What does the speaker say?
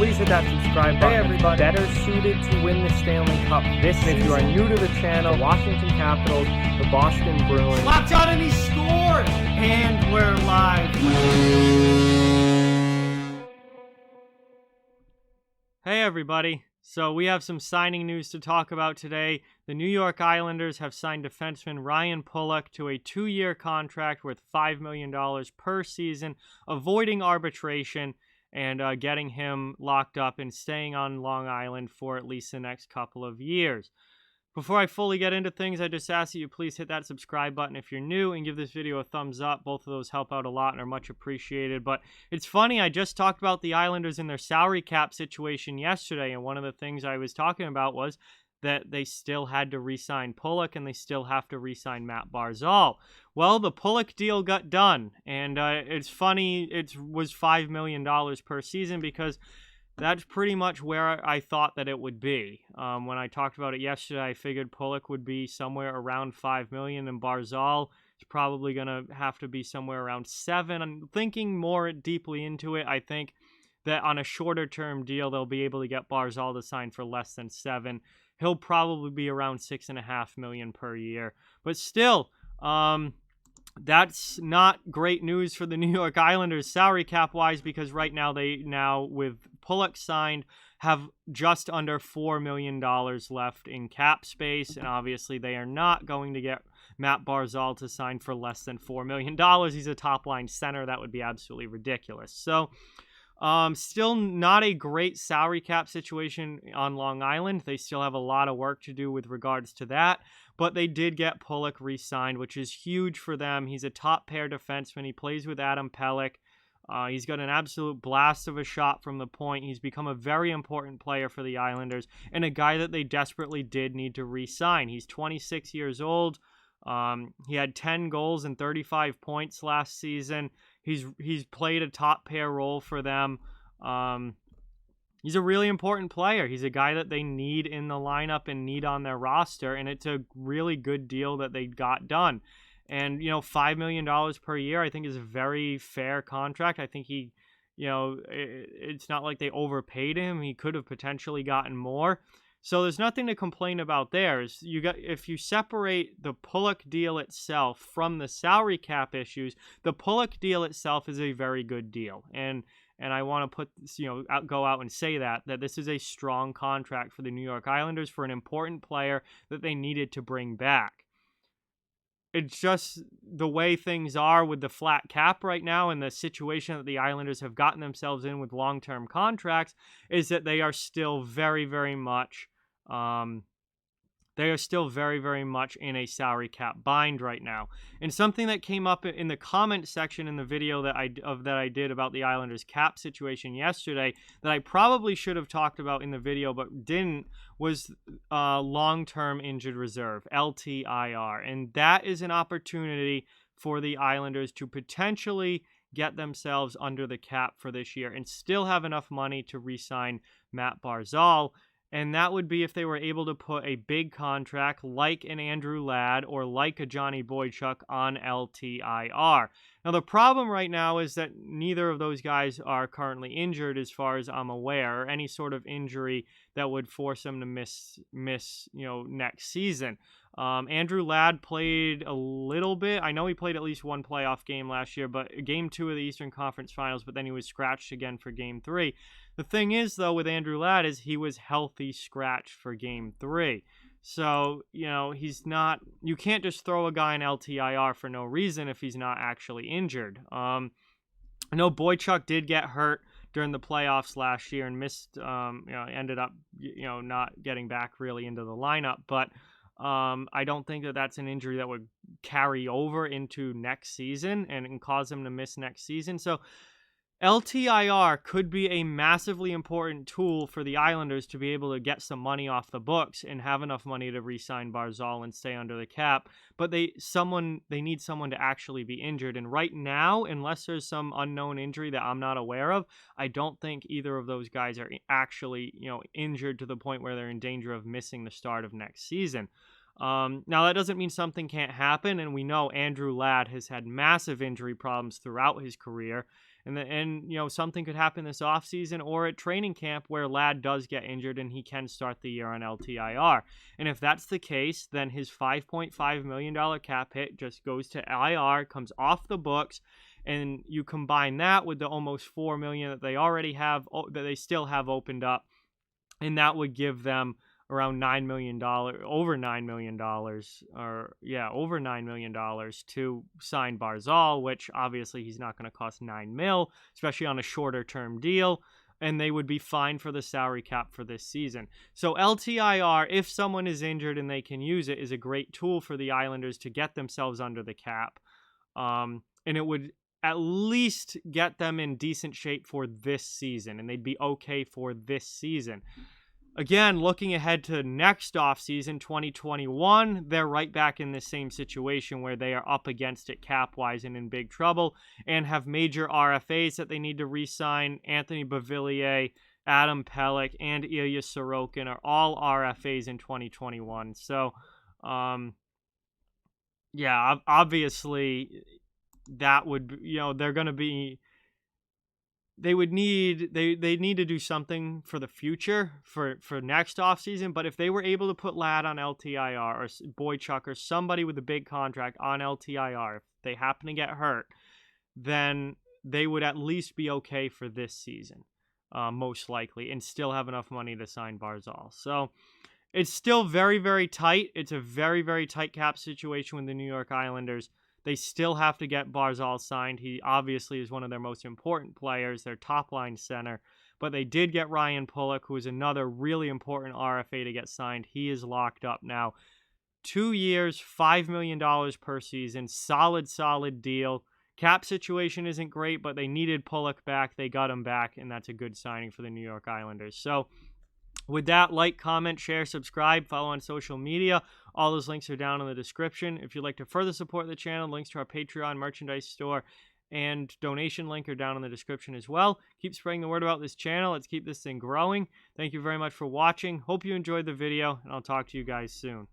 please hit that subscribe button. Hey everybody, better suited to win the Stanley Cup this season. If you are new to the channel, Washington Capitals, the Boston Bruins. Locked on and he scored! And we're live. Hey everybody. So we have some signing news to talk about today. The New York Islanders have signed defenseman Ryan Pulock to a 2-year contract worth $5 million per season, avoiding arbitration and getting him locked up and staying on Long Island for at least the next couple of years. Before I fully get into things, I just ask that you please hit that subscribe button if you're new and give this video a thumbs up. Both of those help out a lot and are much appreciated. But it's funny, I just talked about the Islanders and their salary cap situation yesterday, and one of the things I was talking about was that they still had to re-sign Pulock and they still have to re-sign Matt Barzal. Well, the Pulock deal got done, and it's funny, it was $5 million per season because that's pretty much where I thought that it would be. When I talked about it yesterday, I figured Pulock would be somewhere around $5 million, and Barzal is probably going to have to be somewhere around $7 million. I'm thinking more deeply into it. I think that on a shorter-term deal, they'll be able to get Barzal to sign for less than $7 million. He'll probably be around $6.5 million per year. But still, that's not great news for the New York Islanders salary cap wise, because right now with Pulock signed, have just under $4 million left in cap space, and obviously they are not going to get Matt Barzal to sign for less than $4 million. He's a top line center. That would be absolutely ridiculous. So still not a great salary cap situation on Long Island. They still have a lot of work to do with regards to that, but they did get Pulock re-signed, which is huge for them. He's a top pair defenseman. He plays with Adam Pelech. He's got an absolute blast of a shot from the point. He's become a very important player for the Islanders and a guy that they desperately did need to re-sign. He's 26 years old. He had 10 goals and 35 points last season. He's played a top pair role for them. He's a really important player. He's a guy that they need in the lineup and need on their roster, and it's a really good deal that they got done. And, $5 million per year, I think, is a very fair contract. I think it's not like they overpaid him. He could have potentially gotten more. So there's nothing to complain about there. If you separate the Pulock deal itself from the salary cap issues, the Pulock deal itself is a very good deal. And I want to go out and say that this is a strong contract for the New York Islanders for an important player that they needed to bring back. It's just the way things are with the flat cap right now and the situation that the Islanders have gotten themselves in with long-term contracts is that they are still very, very much in a salary cap bind right now. And something that came up in the comment section in the video that I did about the Islanders cap situation yesterday that I probably should have talked about in the video but didn't was long-term injured reserve, LTIR. And that is an opportunity for the Islanders to potentially get themselves under the cap for this year and still have enough money to re-sign Matt Barzal. And that would be if they were able to put a big contract like an Andrew Ladd or like a Johnny Boychuk on LTIR. Now, the problem right now is that neither of those guys are currently injured as far as I'm aware, or any sort of injury that would force them to miss next season. Andrew Ladd played a little bit. I know he played at least one playoff game last year, but Game 2 of the Eastern Conference Finals, but then he was scratched again for Game 3. The thing is, though, with Andrew Ladd is he was healthy scratched for Game 3. So, he's not... You can't just throw a guy in LTIR for no reason if he's not actually injured. I know Boychuk did get hurt during the playoffs last year and missed... ended up, not getting back really into the lineup, but... I don't think that that's an injury that would carry over into next season and cause him to miss next season. So LTIR could be a massively important tool for the Islanders to be able to get some money off the books and have enough money to re-sign Barzal and stay under the cap. But they need someone to actually be injured. And right now, unless there's some unknown injury that I'm not aware of, I don't think either of those guys are actually, injured to the point where they're in danger of missing the start of next season. Now, that doesn't mean something can't happen, and we know Andrew Ladd has had massive injury problems throughout his career, And you know, something could happen this offseason or at training camp where Ladd does get injured and he can start the year on LTIR. And if that's the case, then his $5.5 million cap hit just goes to IR, comes off the books, and you combine that with the almost $4 million that they already have, that they still have opened up, and that would give them around $9 million, over $9 million, over $9 million to sign Barzal, which obviously he's not going to cost $9 million, especially on a shorter term deal, and they would be fine for the salary cap for this season. So LTIR, if someone is injured and they can use it, is a great tool for the Islanders to get themselves under the cap, and it would at least get them in decent shape for this season, and they'd be okay for this season. Again, looking ahead to next offseason, 2021, they're right back in the same situation where they are up against it cap-wise and in big trouble and have major RFAs that they need to re-sign. Anthony Beauvillier, Adam Pelech, and Ilya Sorokin are all RFAs in 2021. So, yeah, obviously that would, you know, they're going to be... They need to do something for the future for next offseason. But if they were able to put Ladd on LTIR or Boychuk or somebody with a big contract on LTIR, if they happen to get hurt, then they would at least be okay for this season, most likely, and still have enough money to sign Barzal. So it's still very, very tight. It's a very, very tight cap situation with the New York Islanders. They still have to get Barzal signed. He obviously is one of their most important players, their top-line center. But they did get Ryan Pulock, who is another really important RFA to get signed. He is locked up now. 2 years, $5 million per season. Solid deal. Cap situation isn't great, but they needed Pulock back. They got him back, and that's a good signing for the New York Islanders. So, with that, like, comment, share, subscribe, follow on social media. All those links are down in the description. If you'd like to further support the channel, links to our Patreon merchandise store and donation link are down in the description as well. Keep spreading the word about this channel. Let's keep this thing growing. Thank you very much for watching. Hope you enjoyed the video, and I'll talk to you guys soon.